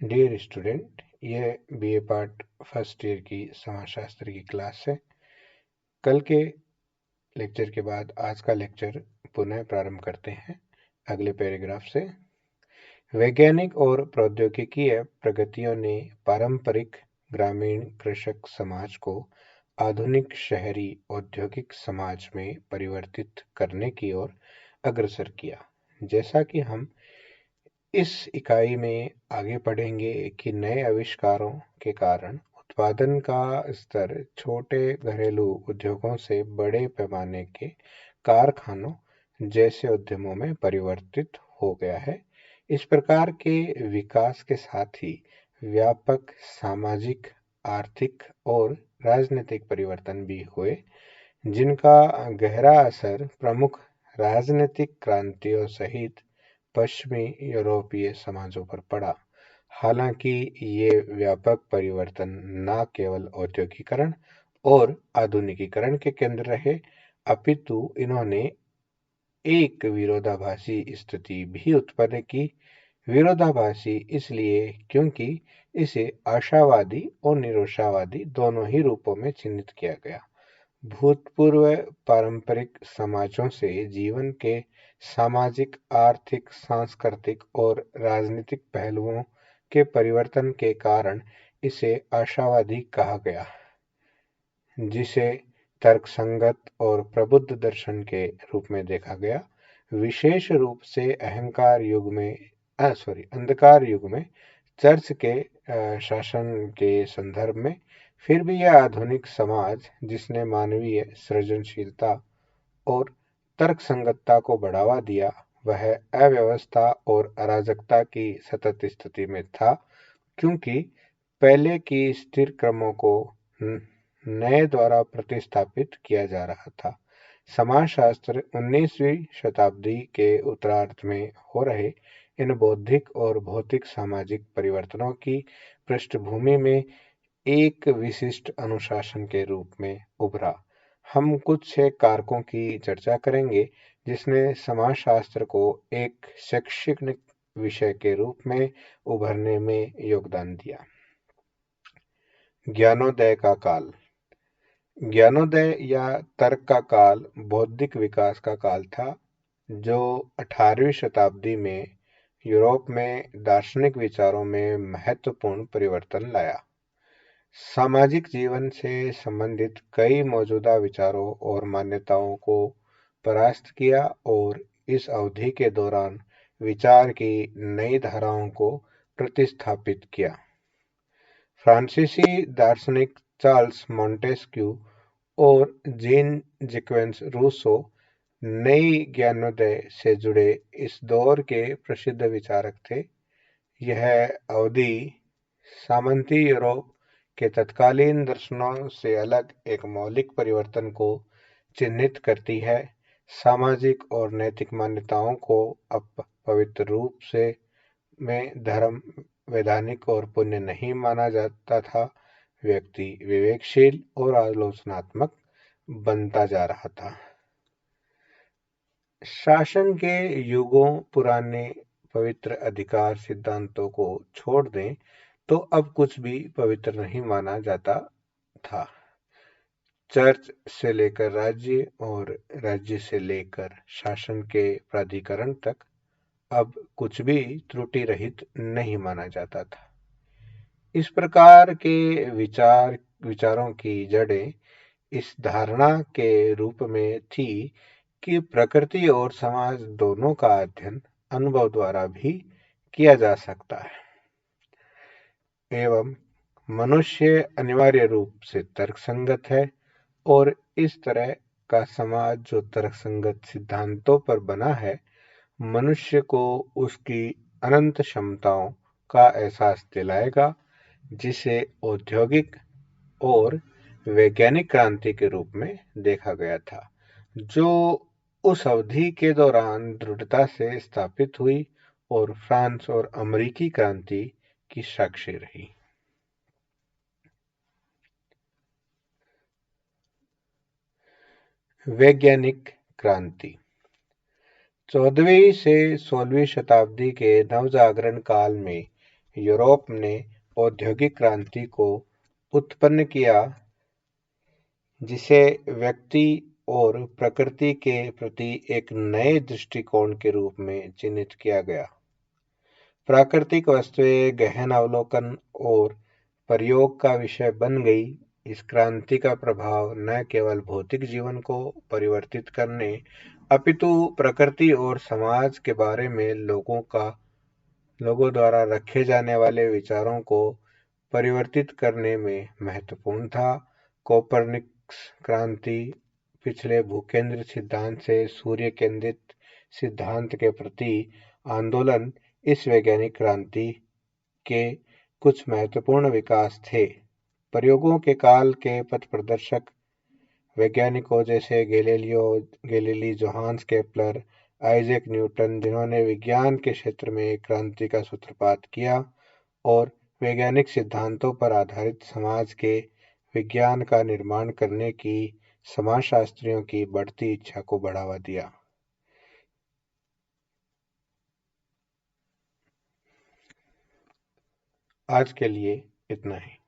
Dear student, यह BA part first year की समाजशास्त्र की क्लास है। कल के लेक्चर के बाद आज का लेक्चर पुनः प्रारंभ करते हैं अगले पैराग्राफ से। वैज्ञानिक और प्रौद्योगिकीय प्रगतियों ने पारंपरिक ग्रामीण कृषक समाज को आधुनिक शहरी औद्योगिक समाज में परिवर्तित करने की ओर अग्रसर किया। जैसा कि हम इस इकाई में आगे पढ़ेंगे कि नए आविष्कारों के कारण उत्पादन का स्तर छोटे घरेलू उद्योगों से बड़े पैमाने के कारखानों जैसे उद्यमों में परिवर्तित हो गया है। इस प्रकार के विकास के साथ ही व्यापक सामाजिक, आर्थिक और राजनीतिक परिवर्तन भी हुए, जिनका गहरा असर प्रमुख राजनीतिक क्रांतियों सहित पश्चिमी यूरोपीय समाजों पर पड़ा। हालांकि ये व्यापक परिवर्तन न केवल औद्योगिकरण और आधुनिकीकरण के केंद्र रहे, अपितु इन्होंने एक विरोधाभासी स्थिति भी उत्पन्न की। विरोधाभासी इसलिए क्योंकि इसे आशावादी और निराशावादी दोनों ही रूपों में चिह्नित किया गया। भूतपूर्व पारंपरिक समाजों से जीवन के सामाजिक, आर्थिक, सांस्कृतिक और राजनीतिक पहलुओं के परिवर्तन के कारण इसे आशावादी कहा गया, जिसे तर्कसंगत और प्रबुद्ध दर्शन के रूप में देखा गया। विशेष रूप से अंधकार युग में चर्च के शासन के संदर्भ में। फिर भी यह आधुनिक समाज, जिसने मानवीय सृजनशीलता और तर्कसंगतता को बढ़ावा दिया, वह अव्यवस्था और अराजकता की सतत स्थिति में था, क्योंकि पहले की स्थिर क्रमों को नए द्वारा प्रतिस्थापित किया जा रहा था। समाजशास्त्र 19वीं शताब्दी के उत्तरार्ध में हो रहे इन बौद्धिक और भौतिक सामाजिक परिवर्तनों की पृष्ठभूमि में एक विशिष्ट अनुशासन के रूप में उभरा। हम कुछ कारकों की चर्चा करेंगे जिसने समाजशास्त्र को एक शैक्षणिक विषय के रूप में उभरने में योगदान दिया। ज्ञानोदय का काल। ज्ञानोदय या तर्क का काल बौद्धिक विकास का काल था, जो 18वीं शताब्दी में यूरोप में दार्शनिक विचारों में महत्वपूर्ण परिवर्तन लाया। सामाजिक जीवन से संबंधित कई मौजूदा विचारों और मान्यताओं को परास्त किया और इस अवधि के दौरान विचार की नई धाराओं को प्रतिस्थापित किया। फ्रांसीसी दार्शनिक चार्ल्स मॉन्टेस्क्यू और जीन जैक्वेस रूसो नई ज्ञानोदय से जुड़े इस दौर के प्रसिद्ध विचारक थे। यह अवधि सामंती यूरोप के तत्कालीन दर्शनों से अलग एक मौलिक परिवर्तन को चिह्नित करती है। सामाजिक और नैतिक मान्यताओं को अब पवित्र रूप से में धर्म, वैधानिक और पुण्य नहीं माना जाता था। व्यक्ति विवेकशील और आलोचनात्मक बनता जा रहा था। शासन के युगों पुराने पवित्र अधिकार सिद्धांतों को छोड़ दें तो अब कुछ भी पवित्र नहीं माना जाता था। चर्च से लेकर राज्य और राज्य से लेकर शासन के प्राधिकरण तक अब कुछ भी त्रुटि रहित नहीं माना जाता था। इस प्रकार के विचारों की जड़ें इस धारणा के रूप में थी कि प्रकृति और समाज दोनों का अध्ययन अनुभव द्वारा भी किया जा सकता है, एवं मनुष्य अनिवार्य रूप से तर्कसंगत है, और इस तरह का समाज जो तर्कसंगत सिद्धांतों पर बना है, मनुष्य को उसकी अनंत क्षमताओं का एहसास दिलाएगा, जिसे औद्योगिक और वैज्ञानिक क्रांति के रूप में देखा गया था, जो उस अवधि के दौरान दृढ़ता से स्थापित हुई और फ्रांस और अमेरिकी क्रांति की साक्षी रही। वैज्ञानिक क्रांति। 14वीं से 16वीं शताब्दी के नवजागरण काल में यूरोप ने औद्योगिक क्रांति को उत्पन्न किया, जिसे व्यक्ति और प्रकृति के प्रति एक नए दृष्टिकोण के रूप में चिह्नित किया गया। प्राकृतिक वस्तुएं गहन अवलोकन और प्रयोग का विषय बन गई। इस क्रांति का प्रभाव न केवल भौतिक जीवन को परिवर्तित करने, अपितु प्रकृति और समाज के बारे में लोगों द्वारा रखे जाने वाले विचारों को परिवर्तित करने में महत्वपूर्ण था। कोपरनिकस क्रांति पिछले भूकेंद्रित सिद्धांत से सूर्य केंद्रित सिद्धांत के प्रति आंदोलन इस वैज्ञानिक क्रांति के कुछ महत्वपूर्ण विकास थे। प्रयोगों के काल के पथप्रदर्शक वैज्ञानिकों जैसे Galilei, Johannes Kepler, Isaac Newton, जिन्होंने विज्ञान के क्षेत्र में एक क्रांति का सूत्रपात किया और वैज्ञानिक सिद्धांतों पर आधारित समाज के विज्ञान का निर्माण करने की समाजशास्त्रियों की बढ़ती इच्छा को बढ़ावा दिया। आज के लिए इतना ही।